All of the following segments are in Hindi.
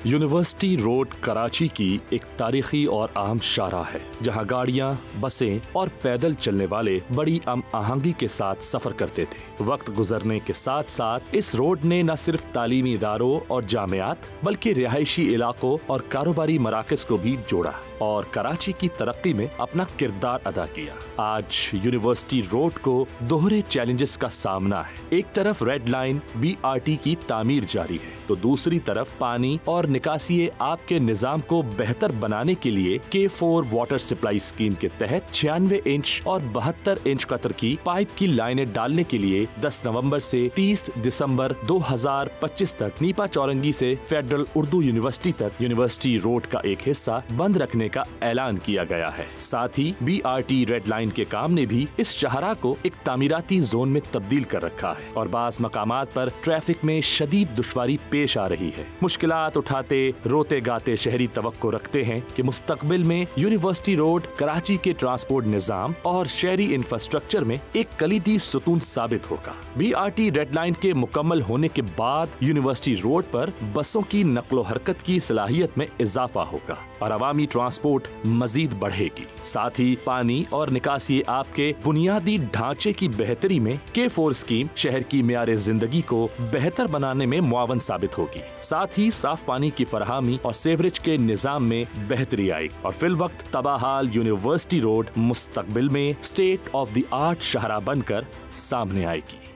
यूनिवर्सिटी रोड कराची की एक तारीखी और अहम शाहराह है जहां गाड़ियां, बसें और पैदल चलने वाले बड़ी आहंगी के साथ सफर करते थे। वक्त गुजरने के साथ साथ इस रोड ने न सिर्फ तालीमी इदारों और जामियात बल्कि रिहायशी इलाकों और कारोबारी मराकज को भी जोड़ा और कराची की तरक्की में अपना किरदार अदा किया। आज यूनिवर्सिटी रोड को दोहरे चैलेंजेस का सामना है। एक तरफ रेड लाइन BRT की तामीर जारी है तो दूसरी तरफ पानी और निकासी आब के निजाम को बेहतर बनाने के लिए K4 वाटर सप्लाई स्कीम के तहत 96 इंच और 72 इंच कतर की पाइप की लाइनें डालने के लिए 10 नवंबर से 30 दिसंबर 2025 तक नीपा चौरंगी से फेडरल उर्दू यूनिवर्सिटी तक यूनिवर्सिटी रोड का एक हिस्सा बंद रखने का ऐलान किया गया है। साथ ही BRT रेड लाइन के काम ने भी इस शाहराह को एक तामीराती जोन में तब्दील कर रखा है और बाज़ मकामात पर ट्रैफिक में शदीद दुश्वारी पेश आ रही है। मुश्किलात उठाते रोते गाते शहरी तवक्को रखते हैं कि मुस्तकबिल में यूनिवर्सिटी रोड कराची के ट्रांसपोर्ट निजाम और शहरी इंफ्रास्ट्रक्चर में एक कलीदी सुतून साबित होगा। BRT रेड लाइन के मुकम्मल होने के बाद यूनिवर्सिटी रोड पर बसों की नक्लो हरकत की सलाहियत में इजाफा होगा और अवामी ट्रांसपोर्ट मजीद बढ़ेगी। साथ ही पानी और निकासी आब के बुनियादी ढांचे की बेहतरी में K4 स्कीम शहर की मियार जिंदगी को बेहतर बनाने में मुआवन साबित होगी। साथ ही साफ पानी की फरहामी और सेवरेज के निजाम में बेहतरी आएगी और फिल वक्त तबाहाल यूनिवर्सिटी रोड मुस्तकबिल में स्टेट ऑफ द आर्ट शाहराह बनकर सामने आएगी।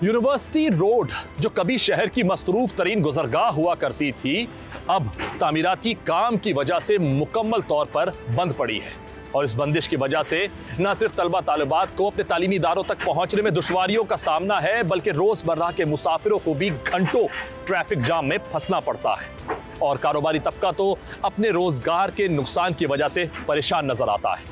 यूनिवर्सिटी रोड जो कभी शहर की मसरूफ तरीन गुजरगाह हुआ करती थी, अब तामीराती काम की वजह से मुकम्मल तौर पर बंद पड़ी है और इस बंदिश की वजह से न सिर्फ तलबा तालिबात को अपने तालीमी इदारों तक पहुंचने में दुश्वारियों का सामना है बल्कि रोजमर्रा के मुसाफिरों को भी घंटों ट्रैफिक जाम में फंसना पड़ता है और कारोबारी तबका तो अपने रोजगार के नुकसान की वजह से परेशान नजर आता है।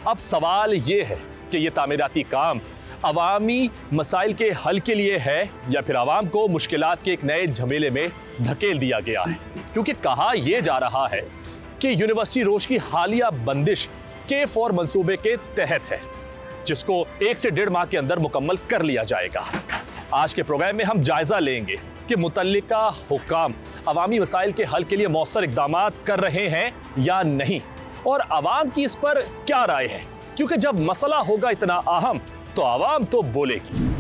अब सवाल ये है कि ये तामीराती काम अवामी मसाइल के हल के लिए है या फिर आवाम को मुश्किलात के एक नए झमेले में धकेल दिया गया है, क्योंकि कहा यह जा रहा है कि यूनिवर्सिटी रोड की हालिया बंदिश K4 मंसूबे के तहत है जिसको 1 से 1.5 माह के अंदर मुकम्मल कर लिया जाएगा। आज के प्रोग्राम में हम जायजा लेंगे कि मुतल्लिका हुक्काम अवामी मसाइल के हल के लिए मौसर इक़दाम कर रहे हैं या नहीं और आवाम की इस पर क्या राय है, क्योंकि जब मसला होगा इतना अहम तो आवाम तो बोलेगी।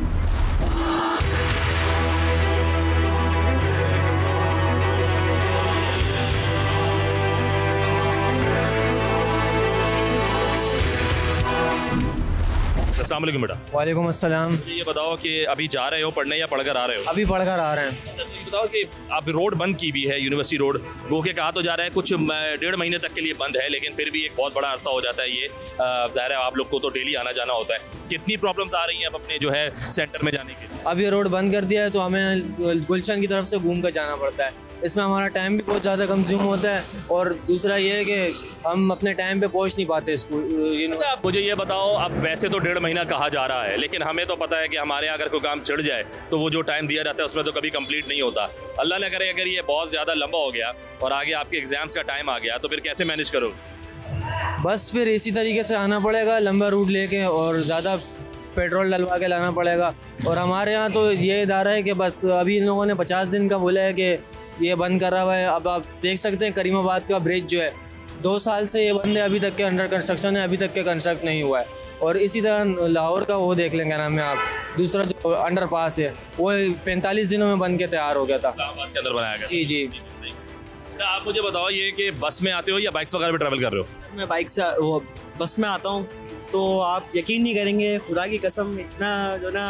अस्सलाम वालेकुम बेटा। वालेकुम अस्सलाम। ये बताओ कि अभी जा रहे हो पढ़ने या पढ़कर आ रहे हो? अभी पढ़कर आ रहे हैं। अच्छा, तो ये बताओ कि अब रोड बंद की भी है, यूनिवर्सिटी रोड वो के कहा तो जा रहा है कुछ 1.5 महीने तक के लिए बंद है, लेकिन फिर भी एक बहुत बड़ा अरसा हो जाता है ये। ज़ाहिर है आप लोग को तो डेली आना जाना होता है। कितनी प्रॉब्लम्स आ रही हैं अब अपने जो है सेंटर में जाने के? अब ये रोड बंद कर दिया है तो हमें गुलशन की तरफ से घूम कर जाना पड़ता है। इसमें हमारा टाइम भी बहुत ज़्यादा कंज्यूम होता है और दूसरा ये है कि हम अपने टाइम पे पहुंच नहीं पाते स्कूल। अच्छा, मुझे ये बताओ, अब वैसे तो 1.5 महीना कहा जा रहा है, लेकिन हमें तो पता है कि हमारे यहाँ अगर कोई काम चढ़ जाए तो वो जो टाइम दिया जाता है उसमें तो कभी कंप्लीट नहीं होता। अल्लाह न करे अगर ये बहुत ज़्यादा लंबा हो गया और आगे आपके एग्जाम्स का टाइम आ गया तो फिर कैसे मैनेज करोगे? बस फिर इसी तरीके से आना पड़ेगा, लंबा रूट लेके और ज़्यादा पेट्रोल डलवा के लाना पड़ेगा। और हमारे यहाँ तो ये इदारा है कि बस अभी इन लोगों ने 50 दिन का बोला है कि ये बंद कर रहा है। अब आप देख सकते हैं करीमाबाद का ब्रिज जो है 2 साल से ये बंद है, अभी तक के अंडर कंस्ट्रक्शन है, अभी तक के कंस्ट्रक्ट नहीं हुआ है। और इसी तरह लाहौर का वो देख लेंगे नाम है आप, दूसरा जो अंडर पास है वो 45 दिनों में बन के तैयार हो गया था, इस्लामाबाद के अंदर बनाया गया। जी जी। आप मुझे बताओ ये कि बस में आते हो या बाइक्स वगैरह पे ट्रैवल कर रहे हो? मैं बाइक से वो बस में आता हूँ तो आप यकीन नहीं करेंगे, खुदा की कसम इतना जो ना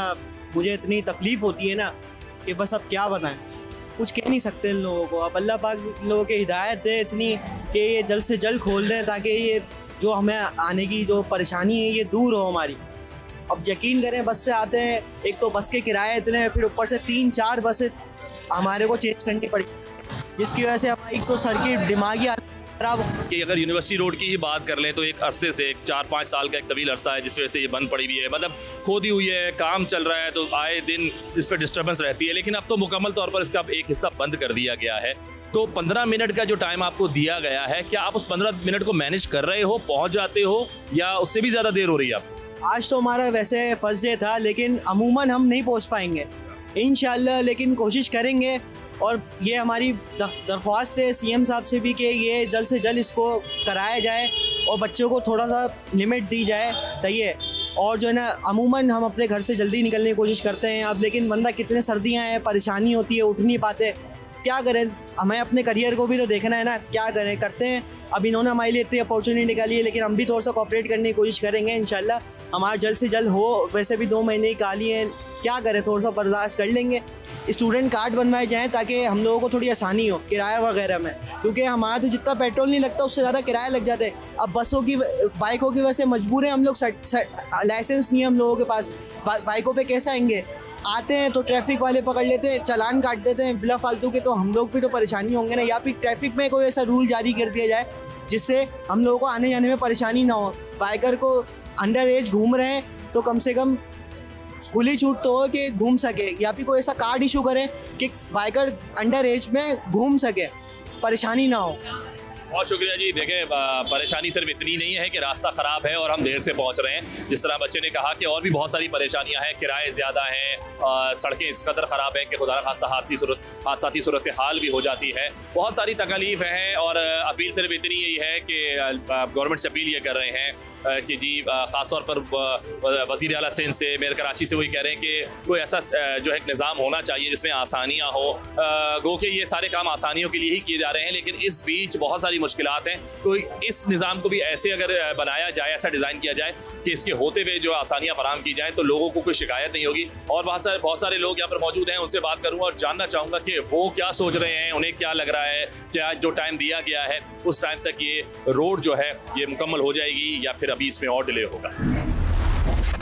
मुझे इतनी तकलीफ़ होती है ना कि बस अब क्या बताएं, कुछ कह नहीं सकते इन लोगों को। अब अल्लाह पाक इन लोगों की हिदायत दे इतनी कि ये जल्द से जल्द खोल दें ताकि ये जो हमें आने की जो परेशानी है ये दूर हो हमारी। अब यकीन करें बस से आते हैं, एक तो बस के किराए इतने, फिर ऊपर से 3-4 बसें हमारे को चेंज करनी पड़ी, जिसकी वजह से हमारी तो सर की दिमागी खराब। कि अगर यूनिवर्सिटी रोड की ही बात कर लें तो एक अरसे से 4-5 साल का एक तवील अरसा है जिस वजह से ये बंद पड़ी हुई है, मतलब खोदी हुई है, काम चल रहा है तो आए दिन इस पर डिस्टर्बेंस रहती है, लेकिन अब तो मुकम्मल तौर पर इसका एक हिस्सा बंद कर दिया गया है। तो 15 मिनट का जो टाइम आपको दिया गया है, क्या आप उस 15 मिनट को मैनेज कर रहे हो, पहुंच जाते हो, या उससे भी ज़्यादा देर हो रही है आपको? आज तो हमारा वैसे फर्स्ट डे था, लेकिन अमूमन हम नहीं पहुंच पाएंगे इंशाल्लाह, लेकिन कोशिश करेंगे। और ये हमारी दरख्वास्त है सीएम साहब से भी कि ये जल्द से जल्द इसको कराया जाए और बच्चों को थोड़ा सा लिमिट दी जाए, सही है। और जो है ना, अमूमन हम अपने घर से जल्दी निकलने की कोशिश करते हैं अब, लेकिन बंदा कितने सर्दियाँ हैं, परेशानी होती है, उठ नहीं पाते, क्या करें, हमें अपने करियर को भी तो देखना है ना, क्या करें, करते हैं। अब इन्होंने हमारे लिए इतनी अपॉर्चुनिटी निकाली है, लेकिन हम भी थोड़ा सा कोऑपरेट करने की कोशिश करेंगे इंशाल्लाह, हमारा जल्द से जल्द हो। वैसे भी 2 महीने ही काली हैं, क्या करें, थोड़ा सा बर्दाश्त कर लेंगे। स्टूडेंट कार्ड बनवाए जाएँ ताकि हम लोगों को थोड़ी आसानी हो किराया वगैरह में, क्योंकि हमारा तो जितना पेट्रोल नहीं लगता उससे ज़्यादा किराया लग जाता है। अब बसों की, बाइकों की वजह से मजबूर हैं हम लोग, लाइसेंस नहीं है हम लोगों के पास, बाइकों पे कैसे आएंगे, आते हैं तो ट्रैफिक वाले पकड़ लेते हैं, चालान काट देते हैं बिला फालतू के, तो हम लोग भी तो परेशानी होंगे ना। या फिर ट्रैफिक में कोई ऐसा रूल जारी कर दिया जाए जिससे हम लोगों को आने जाने में परेशानी ना हो। बाइकर को अंडर एज घूम रहे हैं तो कम से कम खुली छूट तो हो कि घूम सके, या फिर कोई ऐसा कार्ड इशू करें कि बाइकर अंडर एज में घूम सके, परेशानी ना हो। बहुत शुक्रिया जी। देखें, परेशानी सिर्फ इतनी नहीं है कि रास्ता ख़राब है और हम देर से पहुंच रहे हैं, जिस तरह बच्चे ने कहा कि और भी बहुत सारी परेशानियां हैं, किराए ज़्यादा हैं, सड़कें इस कदर ख़राब हैं कि खुदा न खास्ता हादसाती सूरत हाल भी हो जाती है, बहुत सारी तकलीफ़ हैं। और अपील सिर्फ इतनी ही है कि गवर्नमेंट से अपील ये कर रहे हैं कि जी ख़ासतौर पर वज़ीर आला सिंध से, मेयर कराची से वही कह रहे हैं कि कोई ऐसा जो है निज़ाम होना चाहिए जिसमें आसानियाँ हो। गो कि ये सारे काम आसानियों के लिए ही किए जा रहे हैं, लेकिन इस बीच बहुत सारी मुश्किलात हैं, तो इस निज़ाम को भी ऐसे अगर बनाया जाए, ऐसा डिज़ाइन किया जाए कि इसके होते हुए जो आसानियाँ फराहम की जाएँ तो लोगों को कोई शिकायत नहीं होगी। और बहुत सारे लोग यहाँ पर मौजूद हैं, उनसे बात करूँगा और जानना चाहूँगा कि वो क्या सोच रहे हैं, उन्हें क्या लग रहा है, क्या जो टाइम दिया गया है उस टाइम तक ये रोड जो है ये मुकम्मल हो जाएगी या फिर अभी इसमें और डिले होगा।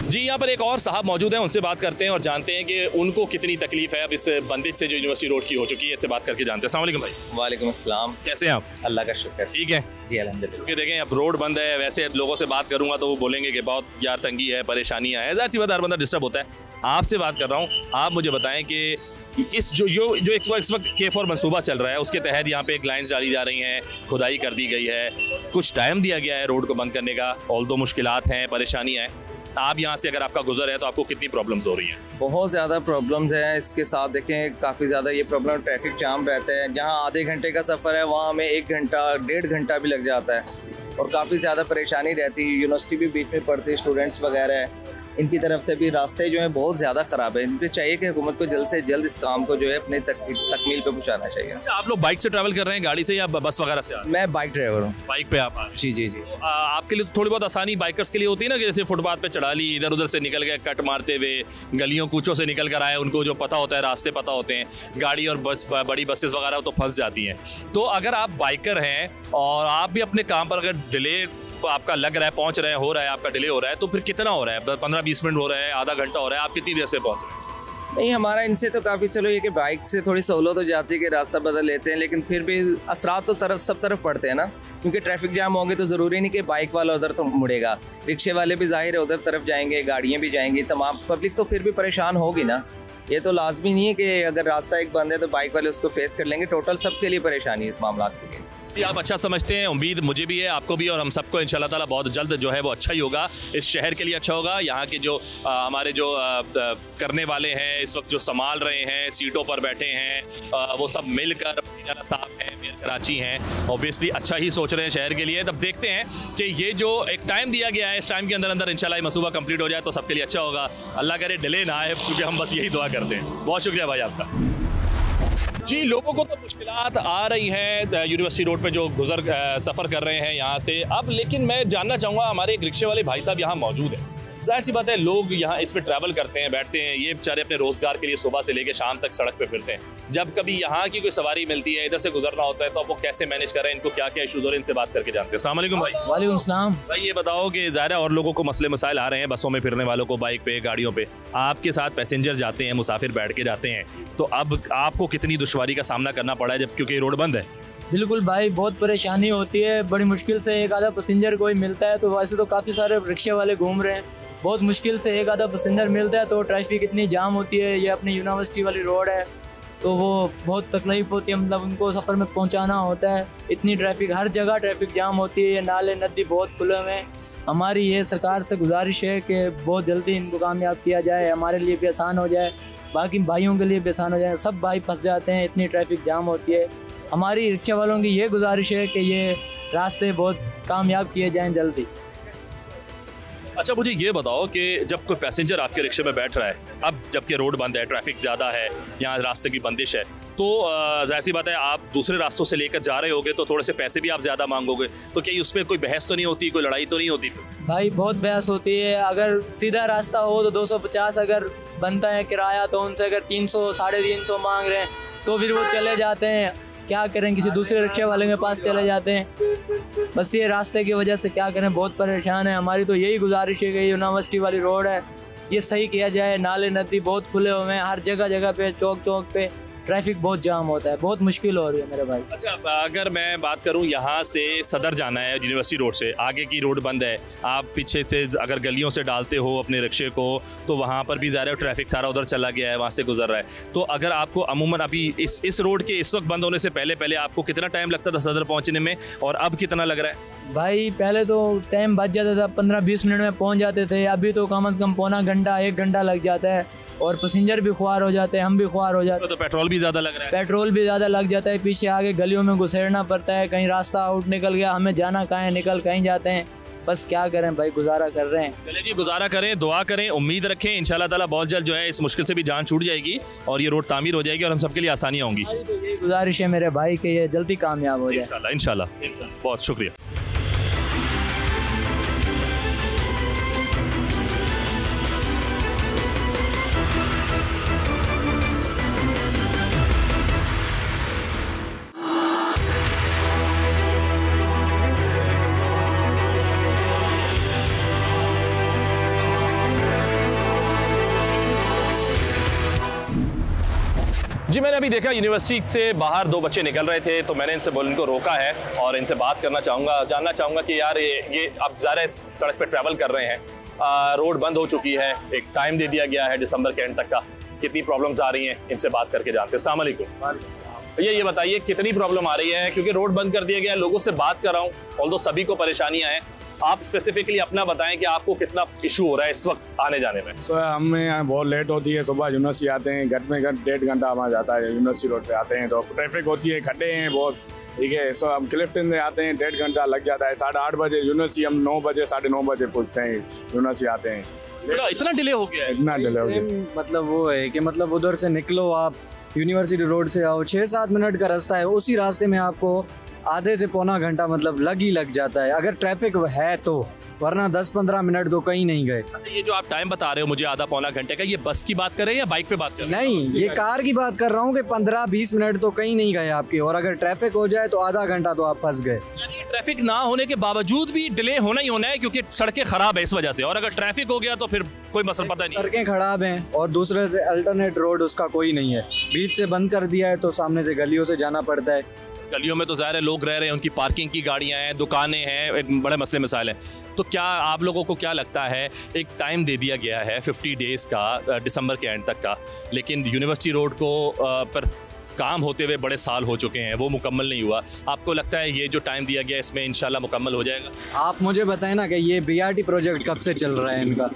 जी, यहाँ पर एक और साहब मौजूद हैं, उनसे बात करते हैं और जानते हैं कि उनको कितनी तकलीफ है अब इस बंदिश से जो यूनिवर्सिटी रोड की हो चुकी है। इससे बात करके जानते हैं। अस्सलाम वालेकुम भाई। वालेकुम अस्सलाम। कैसे हैं आप? अल्लाह का शुक्र। ठीक है जी अल्हम्दुलिल्लाह। देखें, अब रोड बंद है, वैसे लोगों से बात करूंगा तो वो बोलेंगे कि बहुत यार तंगी है, परेशानियां हैं, ज़ाहिर सी बात, हर बंदा डिस्टर्ब होता है। आपसे बात कर रहा हूँ, आप मुझे बताएं कि इस जो इस वक्त K4 मंसूबा चल रहा है उसके तहत यहाँ पे एक लाइन्स डाली जा रही हैं, खुदाई कर दी गई है, कुछ टाइम दिया गया है रोड को बंद करने का, ऑल्दो मुश्किलात हैं, परेशानियाँ हैं। आप यहाँ से अगर आपका गुजर है तो आपको कितनी प्रॉब्लम्स हो रही हैं? बहुत ज़्यादा प्रॉब्लम्स हैं। इसके साथ देखें काफ़ी ज़्यादा ये प्रॉब्लम, ट्रैफिक जाम रहता है, जहाँ आधे घंटे का सफ़र है वहाँ हमें 1 घंटा 1.5 घंटा भी लग जाता है और काफ़ी ज़्यादा परेशानी रहती है। यूनिवर्सिटी भी बीच में पढ़ती है, स्टूडेंट्स वगैरह है, इनकी तरफ से भी रास्ते जो हैं बहुत ज़्यादा ख़राब है। इनको चाहिए कि हुकूमत को जल्द से जल्द इस काम को जो है अपने तकमील पे पहुँचाना चाहिए। अच्छा, आप लोग बाइक से ट्रैवल कर रहे हैं, गाड़ी से या बस वगैरह से? मैं बाइक ड्राइवर हूँ। बाइक पे आप आ रहे हैं? जी जी जी। तो आपके लिए थोड़ी बहुत आसानी बाइकर्स के लिए होती है ना, कि जैसे फुटपाथ पे चढ़ा ली, इधर उधर से निकल गए कट मारते हुए, गलियों कूचों से निकल कर आए, उनको जो पता होता है, रास्ते पता होते हैं, गाड़ी और बस बड़ी बसेस वगैरह तो फंस जाती हैं। तो अगर आप बाइकर हैं और आप भी अपने काम पर अगर डिले आपका लग रहा है, पहुंच रहे हैं, हो रहा है, आपका डिले हो रहा है, तो फिर कितना हो रहा है? 15-20 मिनट हो रहा है, आधा घंटा हो रहा है, आप कितनी देर से पहुंच रहे हैं? नहीं, हमारा इनसे तो काफ़ी चलो ये कि बाइक से थोड़ी सहूलत हो जाती है कि रास्ता बदल लेते हैं, लेकिन फिर भी असरात तो सब तरफ पड़ते हैं ना, क्योंकि ट्रैफिक जाम होंगे तो ज़रूरी नहीं कि बाइक वाला उधर तो मुड़ेगा, रिक्शे वाले भी ज़ाहिर है उधर तरफ जाएंगे, गाड़ियाँ भी जाएंगी, तमाम पब्लिक तो फिर भी परेशान होगी ना। ये तो लाजमी नहीं है कि अगर रास्ता एक बंद है तो बाइक वाले उसको फेस कर लेंगे, टोटल सबके लिए परेशानी है इस मामला के लिए। आप अच्छा समझते हैं, उम्मीद मुझे भी है, आपको भी, और हम सबको इंशाल्लाह ताला बहुत जल्द जो है वो अच्छा ही होगा, इस शहर के लिए अच्छा होगा। यहाँ के जो हमारे जो करने वाले हैं, इस वक्त जो संभाल रहे हैं, सीटों पर बैठे हैं, वो सब मिलकर साहब हैं, मेयर कराची हैं, ऑब्वियसली अच्छा ही सोच रहे हैं शहर के लिए। तब देखते हैं कि ये जो एक टाइम दिया गया है, इस टाइम के अंदर अंदर इंशाल्लाह मंसूबा कंप्लीट हो जाए तो सबके लिए अच्छा होगा। अल्लाह करे डिले ना आए, क्योंकि हम बस यही दुआ करते हैं। बहुत शुक्रिया भाई आपका। जी, लोगों को तो मुश्किलात आ रही हैं यूनिवर्सिटी रोड पे जो सफ़र कर रहे हैं यहाँ से अब, लेकिन मैं जानना चाहूँगा, हमारे एक रिक्शे वाले भाई साहब यहाँ मौजूद हैं। जाहिर सी बात है, लोग यहाँ इस पे ट्रैवल करते हैं, बैठते हैं, ये बेचारे अपने रोज़गार के लिए सुबह से लेकर शाम तक सड़क पे फिरते हैं। जब कभी यहाँ की कोई सवारी मिलती है, इधर से गुजरना होता है, तो आप वो कैसे मैनेज कर रहे हैं, इनको क्या क्या इशूज़ हो रहे हैं, इनसे बात करके जानते हैं। अस्सलाम वालेकुम भाई। वालेकुम सलाम। भाई ये बताओ कि ज़ाहिर है और लोगों को मसले मसाइल आ रहे हैं, बसों में फिरने वालों को, बाइक पे, गाड़ियों पे, आपके साथ पैसेंजर जाते हैं, मुसाफिर बैठ के जाते हैं, तो अब आपको कितनी दुश्वारी का सामना करना पड़ा है जब क्योंकि रोड बंद है? बिल्कुल भाई, बहुत परेशानी होती है, बड़ी मुश्किल से एक आधा पैसेंजर कोई मिलता है। तो वैसे तो काफ़ी सारे रिक्शे वाले घूम रहे हैं, बहुत मुश्किल से एक आधा पैसेंजर मिलता है, तो ट्रैफिक इतनी जाम होती है। ये अपनी यूनिवर्सिटी वाली रोड है, तो वो बहुत तकलीफ़ होती है, मतलब उनको सफ़र में पहुंचाना होता है। इतनी ट्रैफिक, हर जगह ट्रैफिक जाम होती है, नाले नदी बहुत खुले हुए हैं। हमारी ये सरकार से गुजारिश है कि बहुत जल्दी इनको कामयाब किया जाए, हमारे लिए भी आसान हो जाए, बाकी भाइयों के लिए भी आसान हो जाए। सब भाई फंस जाते हैं, इतनी ट्रैफिक जाम होती है। हमारी रिक्शा वालों की ये गुजारिश है कि ये रास्ते बहुत कामयाब किए जाएँ जल्दी। अच्छा, मुझे ये बताओ कि जब कोई पैसेंजर आपके रिक्शे में बैठ रहा है, अब जबकि रोड बंद है, ट्रैफिक ज़्यादा है, यहाँ रास्ते की बंदिश है, तो जाहिर सी बात है आप दूसरे रास्तों से लेकर जा रहे होगे तो थोड़े से पैसे भी आप ज़्यादा मांगोगे, तो क्या उस पर कोई बहस तो नहीं होती, कोई लड़ाई तो नहीं होती? भाई बहुत बहस होती है। अगर सीधा रास्ता हो तो 250 अगर बनता है किराया, तो उनसे अगर 300 350 मांग रहे हैं तो फिर वो चले जाते हैं। क्या करें, किसी दूसरे रिक्शे वाले के पास चले जाते हैं। बस ये रास्ते की वजह से क्या करें, बहुत परेशान है। हमारी तो यही गुजारिश है कि यूनिवर्सिटी वाली रोड है ये सही किया जाए। नाले नदी बहुत खुले हुए हैं, हर जगह जगह पे, चौक चौक पे ट्रैफिक बहुत जाम होता है, बहुत मुश्किल हो रही है मेरे भाई। अच्छा, अगर मैं बात करूं यहाँ से सदर जाना है यूनिवर्सिटी रोड से, आगे की रोड बंद है, आप पीछे से अगर गलियों से डालते हो अपने रिक्शे को तो वहाँ पर भी ज़्यादा ट्रैफिक सारा उधर चला गया है, वहाँ से गुजर रहा है। तो अगर आपको अमूमन अभी इस रोड के इस वक्त बंद होने से पहले आपको कितना टाइम लगता था सदर पहुँचने में, और अब कितना लग रहा है? भाई पहले तो टाइम बच जाता था, 15-20 मिनट में पहुँच जाते थे। अभी तो कम से कम पौना घंटा 1 घंटा लग जाता है, और पैसेंजर भी ख्वार हो जाते हैं, हम भी ख्वार हो जाते हैं। तो पेट्रोल भी ज़्यादा लग रहा है? पेट्रोल भी ज़्यादा लग जाता है, पीछे आगे गलियों में घुसेड़ना पड़ता है, कहीं रास्ता आउट निकल गया, हमें जाना कहाँ है, निकल कहीं जाते हैं। बस क्या करें भाई, गुजारा कर रहे हैं। चलिए जी, गुजारा करें, दुआ करें, उम्मीद रखें इंशाल्लाह ताला बहुत जल्द जो है इस मुश्किल से भी जान छूट जाएगी और ये रोड तामीर हो जाएगी और हम सबके लिए आसानियाँ होंगी। तो यही गुजारिश है मेरे भाई कि ये जल्दी कामयाब हो जाए। इंशाल्लाह। बहुत शुक्रिया। जी, मैंने अभी देखा यूनिवर्सिटी से बाहर 2 बच्चे निकल रहे थे, तो मैंने इनको रोका है और इनसे बात करना चाहूँगा, जानना चाहूँगा कि यार ये अब ज़्यादा इस सड़क पे ट्रैवल कर रहे हैं, रोड बंद हो चुकी है, एक टाइम दे दिया गया है दिसंबर के एंड तक का, कितनी प्रॉब्लम्स आ रही हैं, इनसे बात करके जानते हैं। अस्सलाम वालेकुम। ये बताइए कितनी प्रॉब्लम आ रही है, क्योंकि रोड बंद कर दिया गया है, लोगों से बात कर रहा हूँ, ऑल्दो सभी को परेशानियाँ हैं, आप स्पेसिफिकली अपना बताएं कि आपको कितना इशू हो रहा है इस वक्त आने जाने में। सर हमें यहाँ बहुत लेट होती है, सुबह यूनिवर्सिटी आते हैं, घर में 1.5 घंटा हमारा जाता है, यूनिवर्सिटी रोड पे आते हैं तो ट्रैफिक होती है, खड्डे हैं बहुत, ठीक है। सो हम क्लिफ्टन से आते हैं, 1.5 घंटा लग जाता है, 8:30 बजे यूनिवर्सिटी, हम 9 बजे 9:30 बजे पहुँचते हैं यूनिवर्सिटी आते हैं। इतना डिले हो गया है? इतना डिले हो गया, मतलब वो है कि मतलब उधर से निकलो आप यूनिवर्सिटी रोड से आओ, 6-7 मिनट का रास्ता है, उसी रास्ते में आपको आधे से पौना घंटा मतलब लग जाता है अगर ट्रैफिक है तो, वरना 10-15 मिनट तो कहीं नहीं गए। अच्छा, ये जो आप टाइम बता रहे हो मुझे आधा पौना घंटे का, ये बस की बात कर रहे हैं या बाइक पे बात कर रहे हैं? नहीं, ये कार की बात कर रहा हूँ कि 15-20 मिनट तो कहीं नहीं गए आपके, और अगर ट्रैफिक हो जाए तो आधा घंटा तो आप फंस गए। यानी ट्रैफिक ना होने के बावजूद भी डिले होना ही होना है क्योंकि सड़कें खराब है इस वजह से, और अगर ट्रैफिक हो गया तो फिर कोई मसला पता नहीं। सड़कें खराब हैं और दूसरे से अल्टरनेट रोड उसका कोई नहीं है, बीच से बंद कर दिया है तो सामने से गलियों से जाना पड़ता है। गलियों में तो ज़ाहिर है लोग रह रहे हैं, उनकी पार्किंग की गाड़ियां हैं, दुकानें हैं, एक बड़े मसले मसाइल हैं। तो क्या आप लोगों को क्या लगता है, एक टाइम दे दिया गया है 50 डेज़ का दिसंबर के एंड तक का, लेकिन यूनिवर्सिटी रोड को पर काम होते हुए बड़े साल हो चुके हैं, वो मुकम्मल नहीं हुआ, आपको लगता है ये जो टाइम दिया गया इसमें इंशाल्लाह मुकम्मल हो जाएगा? आप मुझे बताएं ना कि ये BRT प्रोजेक्ट कब से चल रहा है इनका?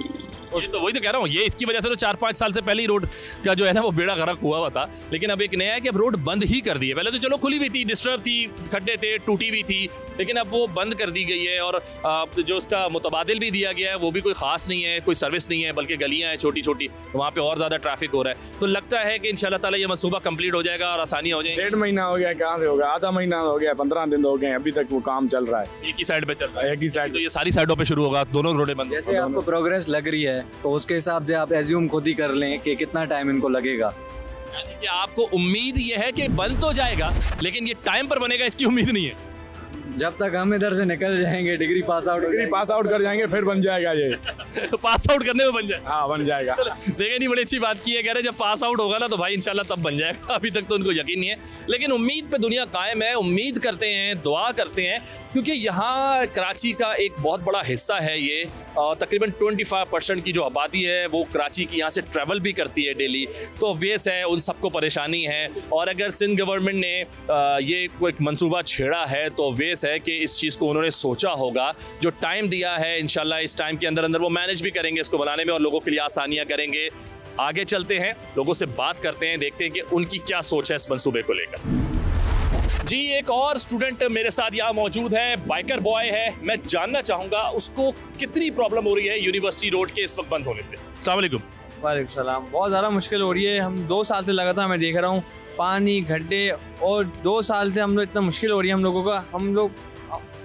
तो वही तो कह रहा हूँ, ये इसकी वजह से तो 4-5 साल से पहले ही रोड का जो है ना वो बेड़ा गर्क हुआ था, लेकिन अब एक नया है कि अब रोड बंद ही कर दी है। पहले तो चलो खुली हुई थी, डिस्टर्ब थी, खड्डे थे, टूटी हुई थी, लेकिन अब वो बंद कर दी गई है और जो उसका मुतबादिल भी दिया गया है वो भी कोई ख़ास नहीं है, कोई सर्विस नहीं है, बल्कि गलियाँ हैं छोटी छोटी, वहाँ पर और ज़्यादा ट्रैफिक हो रहा है। तो लगता है कि इंशाल्लाह ताला ये मनसूबा कंप्लीट हो जाएगा और आसानियाँ हो जाएंगी। 1.5 महीना हो गया, कहाँ से होगा, आधा महीना हो गया, 15 दिन हो गए, अभी तक वो काम चल रहा है, एक ही साइड पे चल रहा है, एक ही साइड। तो ये सारी साइडों पे शुरू होगा, दोनों रोडें बंद। जैसे आपको प्रोग्रेस लग रही है तो उसके हिसाब से आप एज्यूम खुद ही कर लें कि कितना टाइम इनको लगेगा। यानी कि आपको उम्मीद ये है कि बन तो जाएगा, लेकिन ये टाइम पर बनेगा इसकी उम्मीद नहीं है। जब तक हम इधर से निकल जाएंगे, डिग्री पास आउट कर जाएंगे, फिर बन जाएगा ये। पास आउट करने में बन जाए। हाँ, बन जाएगा। देखिए नहीं, बड़ी अच्छी बात की है, कह रहे जब पास आउट होगा ना तो भाई इंशाल्लाह तब बन जाएगा। अभी तक तो उनको यकीन नहीं है, लेकिन उम्मीद पे दुनिया कायम है। उम्मीद करते हैं, दुआ करते हैं, क्योंकि यहाँ कराची का एक बहुत बड़ा हिस्सा है ये। तकरीबन 25% की जो आबादी है वो कराची की यहाँ से ट्रैवल भी करती है डेली, तो ऑब्वियस है उन सबको परेशानी है। और अगर सिंध गवर्नमेंट ने ये कोई एक मंसूबा छेड़ा है तो ऑब्वियस है कि इस चीज़ को उन्होंने सोचा होगा। जो टाइम दिया है इंशाल्लाह इस टाइम के अंदर अंदर वो मैनेज भी करेंगे इसको बनाने में और लोगों के लिए आसानियाँ करेंगे। आगे चलते हैं, लोगों से बात करते हैं, देखते हैं कि उनकी क्या सोच है इस मंसूबे को लेकर। जी, एक और स्टूडेंट मेरे साथ यहाँ मौजूद है, बाइकर बॉय है। मैं जानना चाहूँगा उसको कितनी प्रॉब्लम हो रही है यूनिवर्सिटी रोड के इस वक्त बंद होने से। अस्सलाम वालेकुम। वालेकुम सलाम। बहुत ज़्यादा मुश्किल हो रही है। हम 2 साल से लगातार मैं देख रहा हूँ पानी, गड्ढे, और 2 साल से हम लोग इतना मुश्किल हो रही है हम लोगों का। हम लोग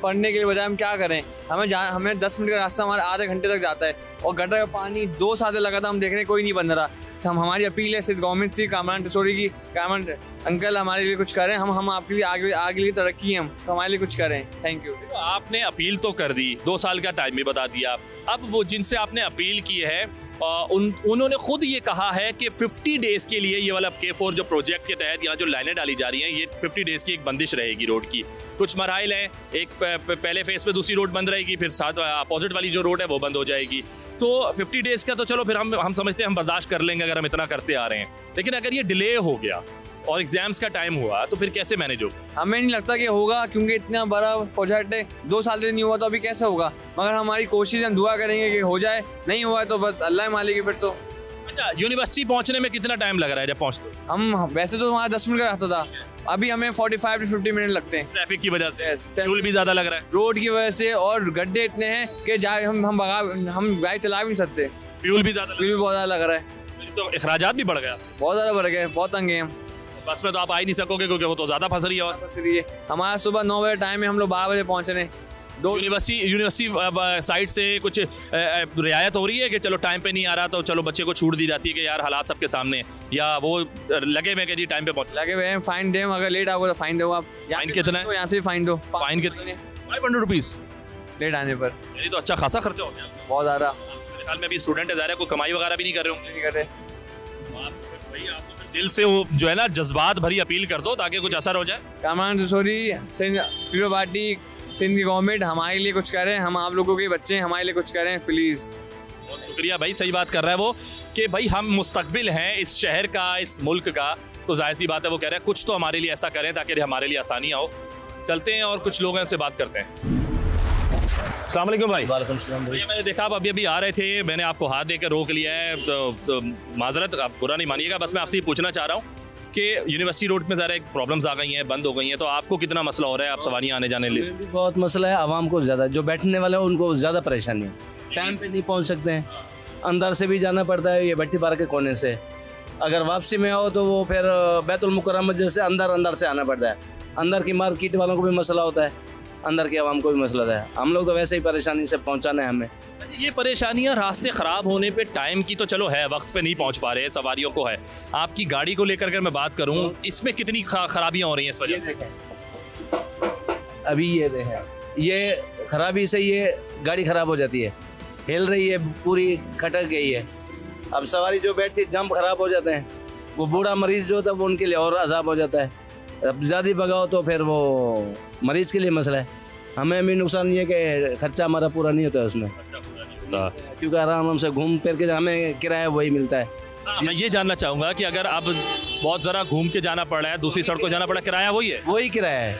पढ़ने के बजाय हम क्या करें, हमें 10 मिनट का रास्ता हमारा आधे घंटे तक जाता है, और गड्ढे का पानी 2 साल से लगातार हम देख रहे हैं, कोई नहीं बन रहा। हमारी अपील है सिर्फ गवर्नमेंट से, कामरान टिसोरी की, कामरान अंकल हमारे लिए कुछ करें। हम आपके लिए आगे लिए तरक्की हम तो हमारे लिए कुछ करें। Thank you. आपने अपील तो कर दी, 2 साल का टाइम भी बता दिया। अब वो जिनसे आपने अपील की है उन्होंने खुद ये कहा है कि 50 डेज़ के लिए ये वाला K4 जो प्रोजेक्ट के तहत यहाँ जो लाइनें डाली जा रही हैं, ये 50 डेज़ की एक बंदिश रहेगी रोड की। कुछ मराइल हैं, एक पहले फेस पे दूसरी रोड बंद रहेगी, फिर साथ अपोजिट वाली जो रोड है वो बंद हो जाएगी। तो 50 डेज़ का तो चलो फिर हम समझते हैं, हम बर्दाश्त कर लेंगे अगर हम इतना करते आ रहे हैं। लेकिन अगर ये डिले हो गया और एग्जाम्स का टाइम हुआ तो फिर कैसे मैनेज होगा? हमें नहीं लगता कि होगा, क्योंकि इतना बड़ा प्रोजेक्ट है, 2 साल से नहीं हुआ तो अभी कैसे होगा। मगर हमारी कोशिश, हम दुआ करेंगे कि हो जाए, नहीं हुआ तो बस अल्लाह मालिक है फिर तो। अच्छा, यूनिवर्सिटी पहुंचने में कितना टाइम लग रहा है जब पहुंचते? हम वैसे तो हमारा 10 मिनट का रास्ता था, अभी हमें 45 से 50 मिनट लगते हैं ट्रैफिक की वजह से। फ्यूल भी ज़्यादा लग रहा है रोड की वजह से, और गड्ढे इतने हैं कि हम बाइक चला भी नहीं सकते। फ्यूल भी ज़्यादा, फ्यूल भी बहुत ज़्यादा लग रहा है, तो अखराजात भी बढ़ गया, बहुत ज़्यादा बढ़ गए, बहुत तंग हैं हम। बस में तो आप आ ही नहीं सकोगे क्योंकि वो तो ज़्यादा फंस रही है। और हमारा सुबह 9 बजे टाइम है, हम लोग 12 बजे पहुँच रहे हैं। यूनिवर्सिटी साइड से कुछ रियायत हो रही है कि चलो टाइम पे नहीं आ रहा तो चलो बच्चे को छूट दी जाती है कि यार हालात सबके सामने, या वो लगे हुए कि जी टाइम पे पहुँच लगे हुए हैं, फाइन दे, अगर लेट आओगे तो फाइन दो। आप फाइन कितना है? यहाँ से फाइन दो। फाइन कितना? 500 रुपीज़ लेट आने पर। यानी तो अच्छा खासा खर्चा हो गया, बहुत ज़्यादा। मेरे ख्याल में अभी स्टूडेंट है, ज़ाहिर है कोई कमाई वगैरह भी नहीं कर रहे होंगे। नहीं कर रहे। दिल से वो जो है ना जज्बात भरी अपील कर दो ताकि कुछ असर हो जाए। कामरान टिसोरी, सिंध पीपल पार्टी, सिंध की गवर्नमेंट हमारे लिए कुछ करें, हम आप लोगों के बच्चे हैं, हमारे लिए कुछ करें प्लीज़। बहुत शुक्रिया भाई, सही बात कर रहा है वो कि भाई हम मुस्तकबिल हैं इस शहर का, इस मुल्क का, तो जाहिर सी बात है वो कह रहे हैं कुछ तो हमारे लिए ऐसा करें ताकि हमारे लिए आसानियाँ हो। चलते हैं और कुछ लोगों से बात करते हैं। अस्सलाम वालेकुम भाई। वालेकुम सलाम भाई। मैंने देखा आप अभी आ रहे थे, मैंने आपको हाथ देकर रोक लिया है, तो माजरत, आप बुरा नहीं मानिएगा, बस मैं आपसे ये पूछना चाह रहा हूँ कि यूनिवर्सिटी रोड में ज़रा एक प्रॉब्लम्स आ गई हैं, बंद हो गई हैं, तो आपको कितना मसला हो रहा है? आप सवारियाँ आने जाने लिए बहुत मसला है, आवाम को ज़्यादा, जो बैठने वाले हैं उनको ज़्यादा परेशानी है, टाइम पे नहीं पहुंच सकते हैं, अंदर से भी जाना पड़ता है, ये भट्टी पार के कोने से। अगर वापसी में आओ तो वो फिर बैतुल मुकर्रम मस्जिद से अंदर से आना पड़ता है। अंदर की मार्केट वालों को भी मसला होता है, अंदर की आवाम को भी मसला होता है। हम लोग तो वैसे ही परेशानी से पहुँचाना है हमें। ये परेशानियां रास्ते ख़राब होने पे, टाइम की तो चलो है, वक्त पे नहीं पहुंच पा रहे, सवारियों को है। आपकी गाड़ी को लेकर अगर मैं बात करूं, इसमें कितनी खराबियां हो रही हैं इस वजह से? अभी ये देखें, ये खराबी से ये गाड़ी ख़राब हो जाती है, हिल रही है, पूरी खटक गई है। अब सवारी जो बैठती है, जंप खराब हो जाते हैं, वो बूढ़ा मरीज़ जो होता है वो उनके लिए और अजाब हो जाता है। अब ज़्यादा भगाओ तो फिर वो मरीज़ के लिए मसला है। हमें भी नुकसान ये कि खर्चा हमारा पूरा नहीं होता है उसमें, क्योंकि आराम से घूम फिर के हमें किराया वही मिलता है। मैं ये जानना चाहूँगा कि अगर अब बहुत ज़रा घूम के जाना पड़ रहा है, दूसरी सड़क को जाना पड़ा, किराया वही है? वही किराया है,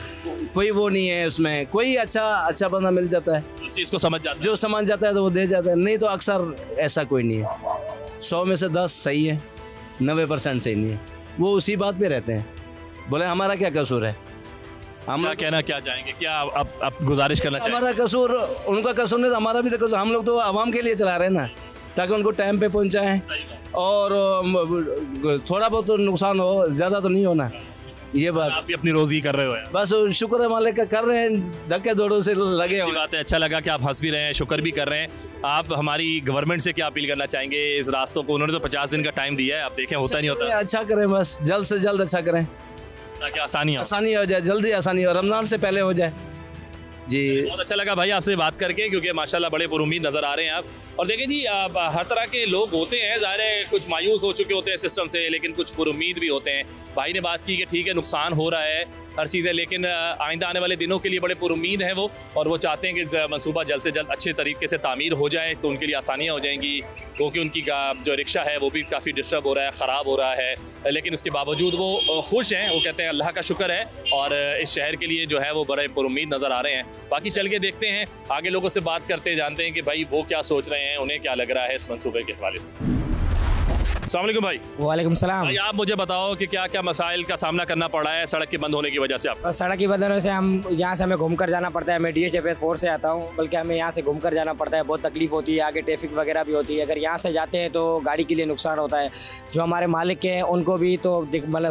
कोई वो नहीं है उसमें। कोई अच्छा बंदा मिल जाता है, उस चीज़ को समझ जाता है, जो समझ जाता है तो वो दे जाता है, नहीं तो अक्सर ऐसा कोई नहीं है। 100 में से 10 सही है, 90% सही नहीं है, वो उसी बात पे रहते हैं। बोले हमारा क्या कसूर है, हम कहना क्या चाहेंगे, क्या आप गुजारिश करना चाहेंगे? हमारा कसूर, उनका कसूर नहीं, तो हमारा भी तो कसूर। हम लोग तो आवाम के लिए चला रहे हैं ना, ताकि उनको टाइम पे पहुंचाएं, और थोड़ा बहुत तो नुकसान हो, ज़्यादा तो नहीं होना। ये बात आप भी अपनी रोजी कर रहे हो? बस शुक्र है मालिक का, कर रहे हैं, धक्के दौड़ों से लगे हुए। बात है, अच्छा लगा कि आप हंस भी रहे हैं, शुक्र भी कर रहे हैं। आप हमारी गवर्नमेंट से क्या अपील करना चाहेंगे इस रास्तों को? उन्होंने तो 50 दिन का टाइम दिया है, आप देखें होता नहीं होता। अच्छा करें, बस जल्द से जल्द अच्छा करें ताकि आसानी हो जाए, जल्दी आसानी हो, रमज़ान से पहले हो जाए। जी बहुत अच्छा लगा भाई आपसे बात करके, क्योंकि माशाल्लाह बड़े पुरुमीद नज़र आ रहे हैं आप। और देखिए जी, हर तरह के लोग होते हैं, ज़ाहिर है कुछ मायूस हो चुके होते हैं सिस्टम से, लेकिन कुछ पुरुमीद भी होते हैं। भाई ने बात की कि ठीक है नुकसान हो रहा है हर चीज़ है, लेकिन आइंदा आने वाले दिनों के लिए बड़े पुरुमीद हैं वो, और वो चाहते हैं कि मनसूबा जल्द से जल्द अच्छे तरीके से तामीर हो जाए तो उनके लिए आसानियाँ हो जाएंगी। क्योंकि उनकी जो रिक्शा है वो भी काफ़ी डिस्टर्ब हो रहा है, ख़राब हो रहा है, लेकिन इसके बावजूद वो खुश हैं। वो कहते हैं अल्लाह का शुक्र है, और इस शहर के लिए जो है वो बड़े पुरुमीद नज़र आ रहे हैं। बाकी चल के देखते हैं, आगे लोगों से बात करते जानते हैं कि भाई वो क्या सोच रहे हैं, उन्हें क्या लग रहा है इस मनसूबे के हवाले से। अस्सलाम वालेकुम भाई। वालेकुम सलाम। भाई आप मुझे बताओ कि क्या क्या मसाइल का सामना करना पड़ा है सड़क के बंद होने की वजह से आप? सड़क की वजह से हम यहाँ से हमें घूमकर जाना पड़ता है। मैं DHFS 4 से आता हूँ, बल्कि हमें यहाँ से घूमकर जाना पड़ता है। बहुत तकलीफ होती है, आगे ट्रैफिक वगैरह भी होती है। अगर यहाँ से जाते हैं तो गाड़ी के लिए नुकसान होता है, जो हमारे मालिक के हैं उनको भी तो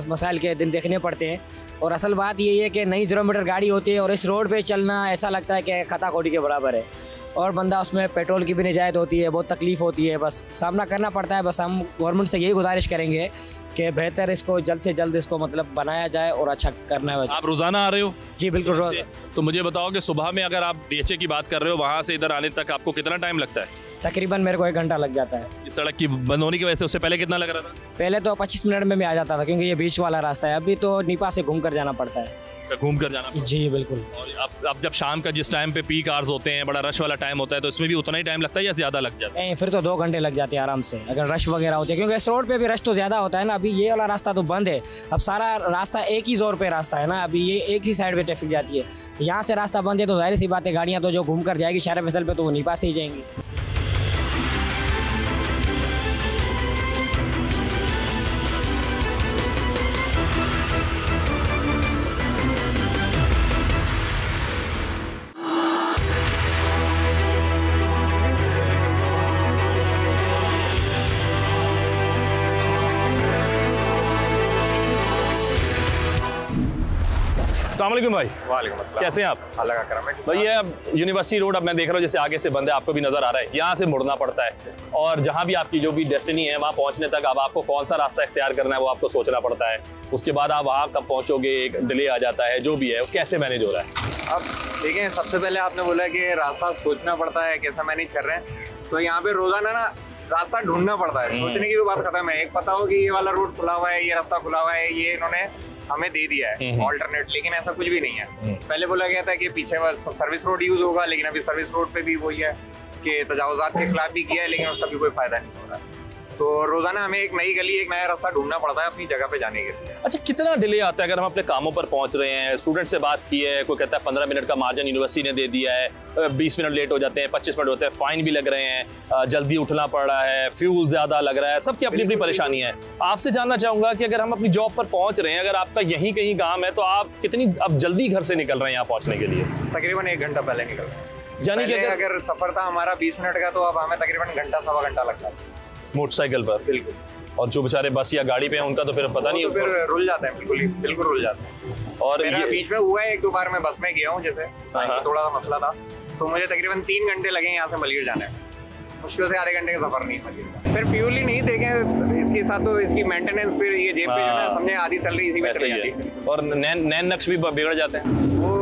मसाइल के दिन देखने पड़ते हैं। और असल बात यही है कि नई 0 मीटर गाड़ी होती है और इस रोड पे चलना ऐसा लगता है कि खता खोटी के बराबर है, और बंदा उसमें पेट्रोल की भी निजात होती है, बहुत तकलीफ होती है, बस सामना करना पड़ता है। बस हम गवर्नमेंट से यही गुजारिश करेंगे कि बेहतर इसको जल्द से जल्द इसको मतलब बनाया जाए और अच्छा करना है। आप रोज़ाना आ रहे हो? जी बिल्कुल रोज। तो मुझे बताओ कि सुबह में अगर आप DHA की बात कर रहे हो, वहाँ से इधर आने तक आपको कितना टाइम लगता है? तकरीबन मेरे को 1 घंटा लग जाता है। इस सड़क की बंद होने की वजह से उससे पहले कितना लग रहा था? पहले तो 25 मिनट में आ जाता था, क्योंकि ये बीच वाला रास्ता है। अभी तो नीपा से घूम कर जाना पड़ता है। घूम कर जाना पड़ता है। जी बिल्कुल। और अब जब शाम का जिस टाइम पे पीक आवर्स होते हैं, बड़ा रश वाला टाइम होता है, तो इसमें भी उतना ही टाइम लगता है या ज़्यादा लग जाता है? नहीं, फिर तो 2 घंटे लग जाते हैं आराम से, अगर रश वगैरह होते हैं, क्योंकि इस रोड पे भी रश तो ज़्यादा होता है ना। अभी ये वाला रास्ता तो बंद है, अब सारा रास्ता एक ही जोर पे रास्ता है ना, अभी ये एक ही साइड पे ट्रैफिक जाती है। यहाँ से रास्ता बंद है तो जाहिर सी बात है गाड़ियाँ तो जो घूम कर जाएगी शारा फैसल पे, तो वो नीपा से ही जाएंगी। अस्सलाम वालेकुम भाई। वालेकुम अस्सलाम। कैसे हैं आप? अल्लाह का करम है। भाई ये अब यूनिवर्सिटी रोड अब मैं देख रहा हूँ जैसे आगे से बंद है, आपको भी नजर आ रहा है, यहाँ से मुड़ना पड़ता है, और जहाँ भी आपकी जो भी डेस्टिनी है वहाँ पहुँचने तक अब आपको कौन सा रास्ता इख्तियार करना है वो आपको सोचना पड़ता है। उसके बाद आप वहाँ कब पहुँचोगे, एक डिले आ जाता है, जो भी है वो कैसे मैनेज हो रहा है? अब देखें, सबसे पहले आपने बोला कि रास्ता सोचना पड़ता है, कैसा मैनेज कर रहे हैं, तो यहाँ पे रोजाना ना रास्ता ढूंढना पड़ता है। सोचने की तो बात खत्म है। एक पता हो कि ये वाला रोड खुला हुआ है, ये रास्ता खुला हुआ है, ये इन्होंने हमें दे दिया है ऑल्टरनेट, लेकिन ऐसा कुछ भी नहीं है। पहले बोला गया था कि पीछे सर्विस रोड यूज होगा, लेकिन अभी सर्विस रोड पे भी वही है कि तजावुजात के खिलाफ भी किया है, लेकिन उसका भी कोई फायदा नहीं हो रहा है। तो रोजाना हमें एक नई गली, एक नया रास्ता ढूंढना पड़ता है अपनी जगह पे जाने के लिए। अच्छा, कितना डिले आता है अगर हम अपने कामों पर पहुंच रहे हैं? स्टूडेंट से बात की है, कोई कहता है 15 मिनट का मार्जिन यूनिवर्सिटी ने दे दिया है, 20 मिनट लेट हो जाते हैं, 25 मिनट होते हैं, फाइन भी लग रहे हैं, जल्दी उठना पड़ रहा है, फ्यूल ज्यादा लग रहा है, सबकी अपनी अपनी परेशानी है। आपसे जानना चाहूंगा कि अगर हम अपनी जॉब पर पहुंच रहे हैं, अगर आपका यहीं कहीं काम है, तो आप कितनी अब जल्दी घर से निकल रहे हैं यहाँ पहुंचने के लिए? तकरीबन 1 घंटा पहले निकल रहे हैं। यानी कि अगर सफर था हमारा 20 मिनट का, तो अब हमें तकरीबन घंटा सवा घंटा लगता है मोटरसाइकिल पर। बिल्कुल। और जो बेचारे बस या गाड़ी पे हैं उनका तो फिर पता नहीं, तो फिर रुल जाते हैं, बिल्कुल रुल जाते हैं। और मेरा बीच में हुआ है 1-2 बार मैं बस में गया हूँ, जैसे थोड़ा सा मसला था, तो मुझे तकरीबन 3 घंटे लगे यहाँ से मलिर जाने में। मुश्किल से आधे घंटे का सफर नहीं है। फिर फ्यूल ही नहीं देखें इसके साथ, तो इसकी मेंटेनेंस फिर ये जेब पे जो है समझे आधी सैलरी इसी में चली जाती है। और नैन नक्श भी बिगड़ जाते हैं। वो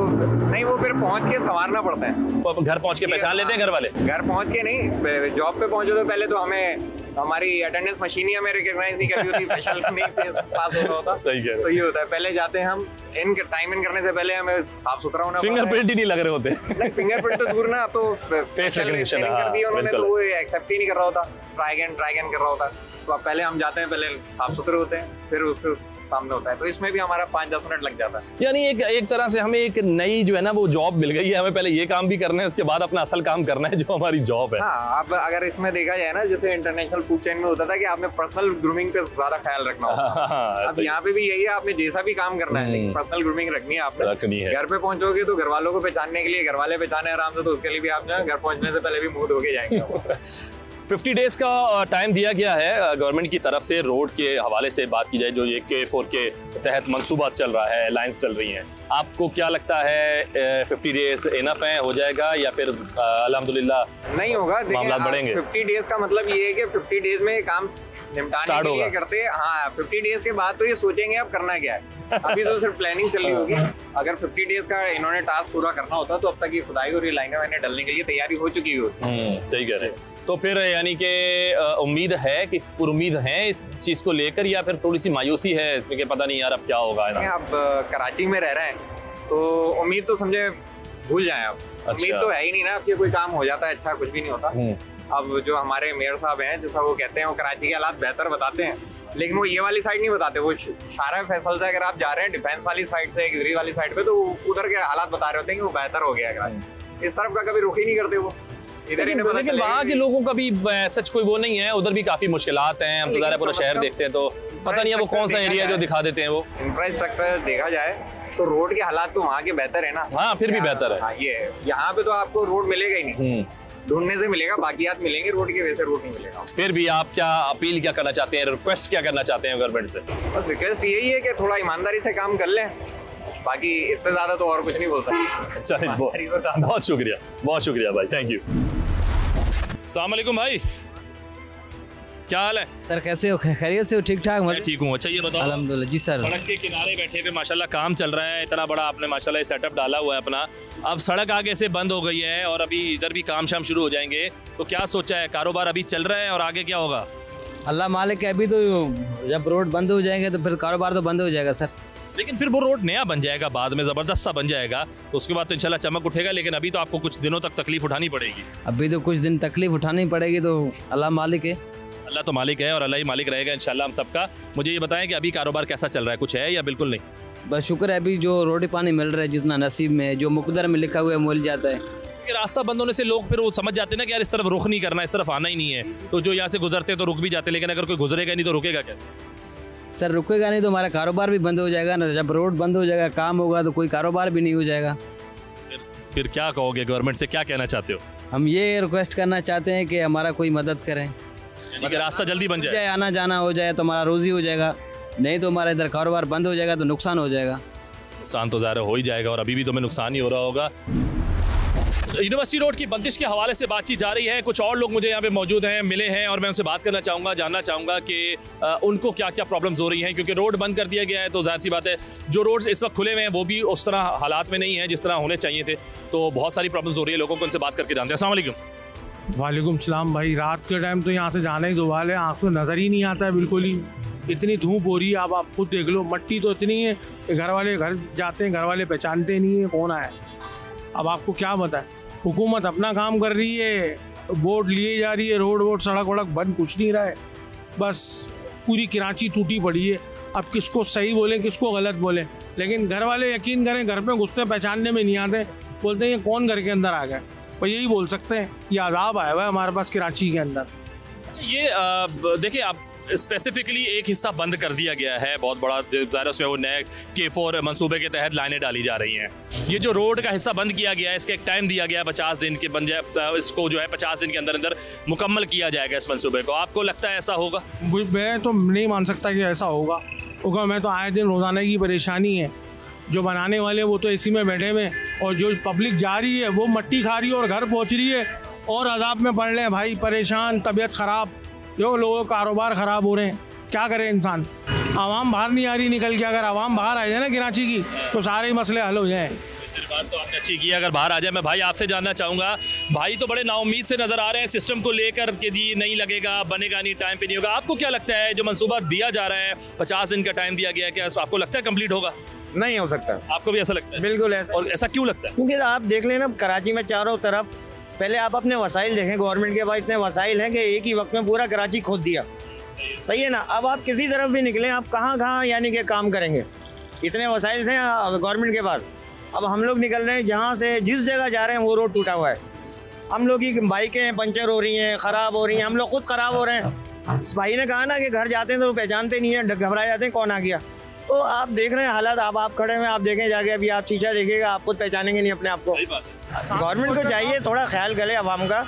नहीं, वो फिर पहुंच के संवारना पड़ता है। घर पहुंच के पहचान लेते हैं घर वाले? घर पहुंच के नहीं, जॉब पे पहुंचो तो पहले तो हमें हमारी अटेंडेंस मशीन ही हमें रिकॉग्नाइज नहीं करती होती, स्पेशल नहीं पास होता। सही कह रहे हैं। तो ये होता है, पहले जाते हैं हम टाइम इन करने से पहले हमें साफ सुथरा होना। फिंगरप्रिंट ही नहीं लग रहे होते। नहीं, फिंगरप्रिंट तो दूर ना, तो फेस रिकग्निशन कर दी उन्होंने, तो वो एक्सेप्ट ही नहीं कर रहा होता, ट्राई अगेन कर रहा होता। तो अब पहले हम जाते हैं, पहले साफ सुथरे होते हैं, फिर उसके सामने होता है, तो इसमें भी हमारा 5-10 मिनट लग जाता है। यानी एक तरह से हमें एक नई जो है ना वो जॉब मिल गई है, हमें पहले ये काम भी करना है, उसके बाद अपना असल काम करना है जो हमारी जॉब है। हाँ, अब अगर इसमें देखा जाए ना, जैसे इंटरनेशनल फूड चेन में होता था कि आपने पर्सनल ग्रूमिंग पे ज्यादा ख्याल रखना होता। अब यहाँ पे भी यही है, आपने जैसा भी काम करना है, लेकिन पर्सनल ग्रूमिंग रखनी है आपने। घर पे पहुंचोगे तो घर वालों को पहचानने के लिए, घर वाले पहचाने आराम से, तो उसके लिए भी आप घर पहुंचने से पहले भी मुंह धो के जाएंगे। 50 डेज का टाइम दिया गया है गवर्नमेंट की तरफ से। रोड के हवाले से बात की जाए, जो ये K4 के तहत मंसूबा चल रहा है, लाइन्स चल रही हैं, आपको क्या लगता है 50 डेज इनफ है, हो जाएगा या फिर अल्हम्दुलिल्लाह नहीं होगा? मामला बढ़ेंगे? 50 डेज का मतलब ये है कि 50 डेज में काम निपटाने के लिए करते हैं। हाँ, 50 डेज के बाद तो ये सोचेंगे अब करना क्या है। अभी तो सिर्फ प्लानिंग चल रही होगी। अगर 50 डेज का इन्होंने टास्क पूरा करना होता तो अब तक ये खुदाई और ये लाइनें वाइनें डलने के लिए तैयारी हो चुकी होती। सही कह रहे हैं। तो फिर यानी कि उम्मीद है कि पुरुम्मीद है इस चीज को लेकर, या फिर थोड़ी सी मायूसी है कि पता नहीं यार अब क्या होगा? अब कराची में रह रहे हैं तो उम्मीद तो समझे भूल जाए। अब उम्मीद तो है ही नहीं ना, अब कोई काम हो जाता है अच्छा, कुछ भी नहीं होता। अब जो हमारे मेयर साहब हैं, जैसा वो कहते हैं, वो कराची के हालात बेहतर बताते हैं, लेकिन वो ये वाली साइड नहीं बताते। वो सारा फैसल से अगर आप जा रहे हैं डिफेंस वाली साइड से, गिरी वाली साइड पे, तो उधर के हालात बता रहे होते हैं कि वो बेहतर हो गया है। इस तरफ का कभी रुख ही नहीं करते वो। लेकिन वहाँ के लोगों का भी सच कोई वो नहीं है, उधर भी काफी मुश्किलात हैं। हम तो ज़रा पूरा शहर देखते हैं तो पता नहीं है वो कौन सा एरिया जो दिखा देते हैं। वो इंफ्रास्ट्रक्चर देखा जाए तो रोड के हालात तो वहाँ के बेहतर है ना। हाँ, फिर भी बेहतर है। ये यहाँ पे तो आपको रोड मिलेगा ही नहीं, ढूंढने से मिलेगा, बाकियात मिलेंगे रोड के, वैसे रोड नहीं मिलेगा। फिर भी आप क्या अपील क्या करना चाहते हैं, रिक्वेस्ट क्या करना चाहते हैं गवर्नमेंट से? बस रिक्वेस्ट यही है कि थोड़ा ईमानदारी से काम कर लें, बाकी इससे ज्यादा तो और कुछ नहीं बोल सकते। चलिए, बहुत शुक्रिया, बहुत शुक्रिया भाई, थैंक यू। अस्सलाम वालेकुम भाई, क्या हाल है सर? कैसे हो? खैरियत से हो? ठीक ठाक? मैं ठीक हूँ। अच्छा ये बताओ। अल्हम्दुलिल्लाह जी सर। सड़क के किनारे बैठे पे माशाल्लाह काम चल रहा है, इतना बड़ा आपने माशाल्लाह सेटअप डाला हुआ है अपना। अब सड़क आगे से बंद हो गई है और अभी इधर भी काम शाम शुरू हो जाएंगे, तो क्या सोचा है? कारोबार अभी चल रहा है और आगे क्या होगा? अल्लाह मालिक है। अभी तो जब रोड बंद हो जाएंगे तो फिर कारोबार तो बंद हो जाएगा सर। लेकिन फिर वो रोड नया बन जाएगा, बाद में ज़बरदस्त सा बन जाएगा, तो उसके बाद तो इंशाल्लाह चमक उठेगा। लेकिन अभी तो आपको कुछ दिनों तक तकलीफ उठानी पड़ेगी। अभी तो कुछ दिन तकलीफ उठानी पड़ेगी, तो अल्लाह मालिक है। अल्लाह तो मालिक है और अल्लाह ही मालिक रहेगा इंशाल्लाह हम सबका। मुझे ये बताएं कि अभी कारोबार कैसा चल रहा है, कुछ है या बिल्कुल नहीं? बस शुक्र है, अभी जो रोटी पानी मिल रहा है, जितना नसीब में, जो मुकद्दर में लिखा हुआ है मिल जाता है। रास्ता बंद होने से लोग फिर वो समझ जाते हैं ना कि यार इस तरफ रुख नहीं करना, इस तरफ आना ही नहीं है, तो जो यहाँ से गुजरते हैं तो रुक भी जाते हैं। लेकिन अगर कोई गुजरेगा नहीं तो रुकेगा कैसे? सर रुकेगा नहीं तो हमारा कारोबार भी बंद हो जाएगा ना। जब रोड बंद हो जाएगा, काम होगा, तो कोई कारोबार भी नहीं हो जाएगा। फिर क्या कहोगे? गवर्नमेंट से क्या कहना चाहते हो? हम ये रिक्वेस्ट करना चाहते हैं कि हमारा कोई मदद करें, रास्ता जल्दी बन जाए, आना जाना हो जाए तो हमारा रोजी हो जाएगा, नहीं तो हमारा इधर कारोबार बंद हो जाएगा तो नुकसान हो जाएगा। नुकसान तो ज़ाहिर हो ही जाएगा और अभी भी तुम्हें नुकसान ही हो रहा होगा। यूनिवर्सिटी रोड की बंदिश के हवाले से बातचीत जारी है। कुछ और लोग मुझे यहाँ पे मौजूद हैं, मिले हैं, और मैं उनसे बात करना चाहूँगा, जानना चाहूँगा कि उनको क्या क्या प्रॉब्लम्स हो रही हैं। क्योंकि रोड बंद कर दिया गया है तो जाहिर सी बात है जो रोड्स इस वक्त खुले हुए हैं वो भी उस तरह हालात में नहीं है जिस तरह होने चाहिए थे, तो बहुत सारी प्रॉब्लम्स हो रही है लोगों को। उनसे बात करके जानते हैं। अस्सलाम वालेकुम। वालेकुम सलाम भाई। रात के टाइम तो यहाँ से जाना ही दुबाल है, आँख में नज़र ही नहीं आता है बिल्कुल ही। इतनी धूप हो रही है, आप खुद देख लो, मट्टी तो इतनी है कि घर वाले घर जाते हैं, घर वाले पहचानते नहीं है कौन आया। अब आपको क्या बताएं, हुकूमत अपना काम कर रही है, वोट लिए जा रही है, रोड वोड सड़क वड़क बंद कुछ नहीं रहा है, बस पूरी कराची टूटी पड़ी है। अब किसको सही बोलें किसको गलत बोलें, लेकिन घर वाले यकीन करें घर पे घुसते पहचानने में नहीं आते, बोलते हैं ये कौन घर के अंदर आ गया। और यही बोल सकते हैं ये अजाब आया हुआ है हमारे पास कराची के अंदर। अच्छा ये देखिए, आप स्पेसिफिकली एक हिस्सा बंद कर दिया गया है बहुत बड़ा, ज़ाहिर उसमें वो नए K4 मंसूबे के तहत लाइनें डाली जा रही हैं। ये जो रोड का हिस्सा बंद किया गया है, इसका एक टाइम दिया गया है 50 दिन के, बन जाए इसको जो है 50 दिन के अंदर अंदर मुकम्मल किया जाएगा इस मंसूबे को। आपको लगता है ऐसा होगा? मैं तो नहीं मान सकता कि ऐसा होगा, क्योंकि मैं तो आए दिन रोज़ाना की परेशानी है। जो बनाने वाले वो तो एसी में बैठे हुए, और जो पब्लिक जा रही है वो मट्टी खा रही है और घर पहुँच रही है और अजाब में पड़ रहे हैं भाई, परेशान, तबीयत ख़राब, जो लोगों के कारोबार ख़राब हो रहे हैं। क्या करे इंसान, आवाम बाहर नहीं आ रही निकल के। अगर आवाम बाहर आ जाए ना कराची की तो सारे मसले हल हो जाएँ। बात तो आपने अच्छी की, अगर बाहर आ जाए। मैं भाई आपसे जानना चाहूँगा, भाई तो बड़े नाउम्मीद से नज़र आ रहे हैं सिस्टम को लेकर कि जी नहीं लगेगा, बनेगा नहीं, टाइम पे नहीं होगा। आपको क्या लगता है जो मंसूबा दिया जा रहा है 50 दिन का टाइम दिया गया है, क्या आपको लगता है कंप्लीट होगा? नहीं हो सकता। आपको भी ऐसा लगता है? बिल्कुल ऐसा। और ऐसा क्यों लगता है? क्योंकि आप देख लेना कराची में चारों तरफ, पहले आप अपने वसाइल देखें, गवर्नमेंट के पास इतने वसाइल हैं कि एक ही वक्त में पूरा कराची खोद दिया, सही है ना। अब आप किसी तरफ भी निकलें, आप कहाँ कहाँ यानी कि काम करेंगे, इतने वसाइल थे गवर्नमेंट के पास। अब हम लोग निकल रहे हैं जहाँ से जिस जगह जा रहे हैं वो रोड टूटा हुआ है, हम लोग की बाइकें पंचर हो रही हैं, ख़राब हो रही हैं, हम लोग खुद ख़राब हो रहे हैं। भाई ने कहा ना कि घर जाते हैं तो पहचानते नहीं है, घबरा जाते हैं कौन आ गया। तो आप देख रहे हैं हालात, आप खड़े हैं, आप देखें जाके, अभी आप शीशा देखिएगा, आप खुद पहचानेंगे नहीं अपने आप को। गवर्नमेंट को चाहिए थोड़ा ख्याल करे आवाम का,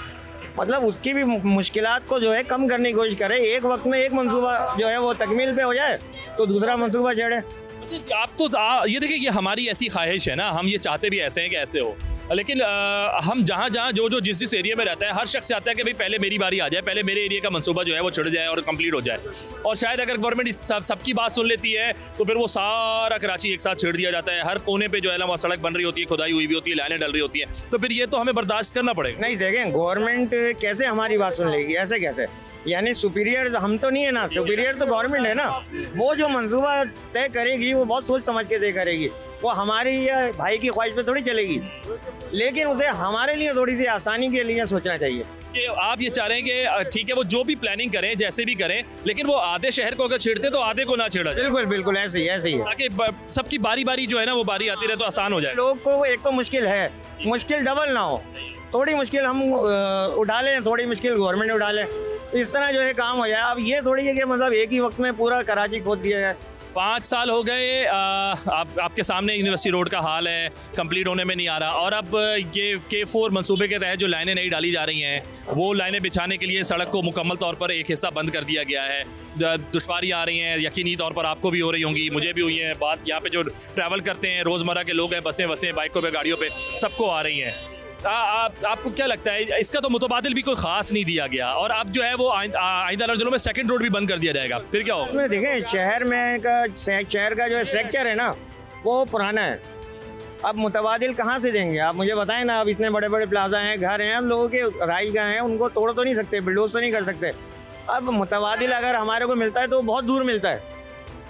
मतलब उसकी भी मुश्किलात को जो है कम करने की कोशिश करे। एक वक्त में एक मंसूबा जो है वो तकमील पे हो जाए तो दूसरा मंसूबा चढ़े। आप तो ये देखिए, ये हमारी ऐसी ख्वाहिश है ना, हम ये चाहते भी ऐसे हैं कि ऐसे हो, लेकिन हम जहाँ जहाँ जो जिस एरिया में रहता है, हर शख्स चाहता है कि भाई पहले मेरी बारी आ जाए, पहले मेरे एरिया का मंसूबा जो है वो छिड़ जाए और कंप्लीट हो जाए। और शायद अगर गवर्नमेंट सबकी बात सुन लेती है तो फिर वो सारा कराची एक साथ छिड़ दिया जाता है। हर कोने पे जो है ना वहाँ सड़क बन रही होती है, खुदाई हुई भी होती है, लाइनें डल रही होती हैं, तो फिर ये तो हमें बर्दाश्त करना पड़ेगा। नहीं देखें, गवर्नमेंट कैसे हमारी बात सुन लेगी, ऐसे कैसे? यानी सुपीरियर हम तो नहीं है ना, सुपीरियर तो गवर्नमेंट है ना। वो जो मंसूबा तय करेगी वो बहुत सोच समझ के तय करेगी, वो हमारी या भाई की ख्वाहिश पे थोड़ी चलेगी, लेकिन उसे हमारे लिए थोड़ी सी आसानी के लिए सोचना चाहिए। कि आप ये चाह रहे हैं कि ठीक है वो जो भी प्लानिंग करें, जैसे भी करें, लेकिन वो आधे शहर को अगर छेड़ते तो आधे को ना छेड़ा जाए। बिल्कुल बिल्कुल ऐसे ही है, ताकि सबकी बारी बारी जो है ना वो बारी आती रहे तो आसान हो जाए। लोग को एक तो मुश्किल है, मुश्किल डबल ना हो, थोड़ी मुश्किल हम उठा लें, थोड़ी मुश्किल गवर्नमेंट उठा लें, इस तरह जो है काम हो जाए। अब ये थोड़ी है कि मतलब एक ही वक्त में पूरा कराची खोद दिया जाए। 5 साल हो गए, आपके सामने यूनिवर्सिटी रोड का हाल है, कंप्लीट होने में नहीं आ रहा। और अब ये K4 मंसूबे के तहत जो लाइनें नहीं डाली जा रही हैं, वो लाइनें बिछाने के लिए सड़क को मुकम्मल तौर पर एक हिस्सा बंद कर दिया गया है। दुश्वारी आ रही हैं, यकीनी तौर पर आपको भी हो रही होंगी, मुझे भी हुई है। बात यहाँ पे जो ट्रैवल करते हैं, रोज़मर्रा के लोग हैं, बसें बाइकों पे, गाड़ियों पे, सबको आ रही हैं। आपको क्या लगता है, इसका तो मुतबादिल भी कोई खास नहीं दिया गया, और अब जो है वो आइंदा दिनों में सेकंड रोड भी बंद कर दिया जाएगा, फिर क्या होगा? देखें, शहर का जो स्ट्रक्चर है ना वो पुराना है। अब मुतबादिल कहाँ से देंगे आप मुझे बताएं ना। अब इतने बड़े बड़े प्लाजा हैं, घर हैं, अब लोगों के राइगाह हैं, उनको तोड़ तो नहीं सकते, बिल्डोज तो नहीं कर सकते। अब मुतबादिल अगर हमारे को मिलता है तो बहुत दूर मिलता है।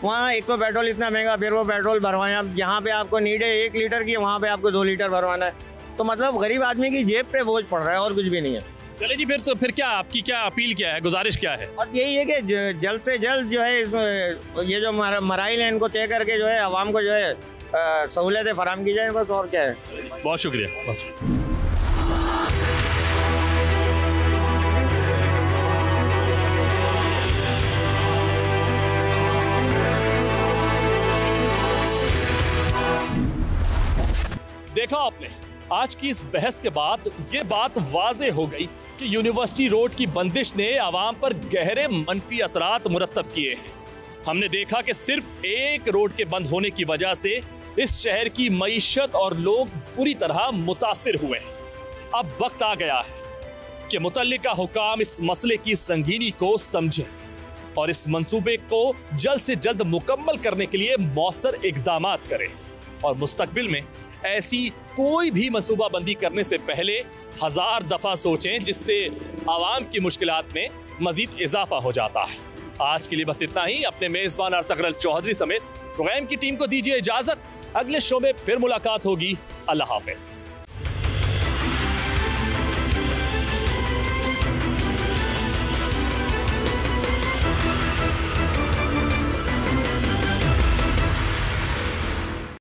वहाँ एक तो पेट्रोल इतना महंगा, फिर वो पेट्रोल भरवाएं। अब यहाँ पे आपको नीड है 1 लीटर की, वहाँ पे आपको 2 लीटर भरवाना है, तो मतलब गरीब आदमी की जेब पे बोझ पड़ रहा है और कुछ भी नहीं है। चले जी, फिर क्या आपकी क्या अपील क्या है, गुजारिश क्या है? और यही है कि जल्द से जल्द जो है ये जो मराइल है इनको तय करके जो है आवाम को जो है सहूलतें फराहम की जाए, बस और क्या है। बहुत शुक्रिया। देखा आपने, आज की इस बहस के बाद ये बात वाज़े हो गई कि यूनिवर्सिटी रोड की बंदिश ने आवाम पर गहरे मनफी असरात मुरतब किए हैं। हमने देखा कि सिर्फ एक रोड के बंद होने की वजह से इस शहर की मईशत और लोग पूरी तरह मुतासिर हुए हैं। अब वक्त आ गया है कि मुतल्लिका हुकाम इस मसले की संगीनी को समझें और इस मंसूबे को जल्द से जल्द मुकम्मल करने के लिए मौसर इक़दामात करें, और मुस्तकबिल में ऐसी कोई भी मंसूबाबंदी करने से पहले 1000 दफ़ा सोचें, जिससे आवाम की मुश्किलात में मजीद इजाफा हो जाता है। आज के लिए बस इतना ही। अपने मेज़बान अर्तगरल चौधरी समेत प्रोग्राम की टीम को दीजिए इजाज़त। अगले शो में फिर मुलाकात होगी। अल्लाह हाफ़िज़।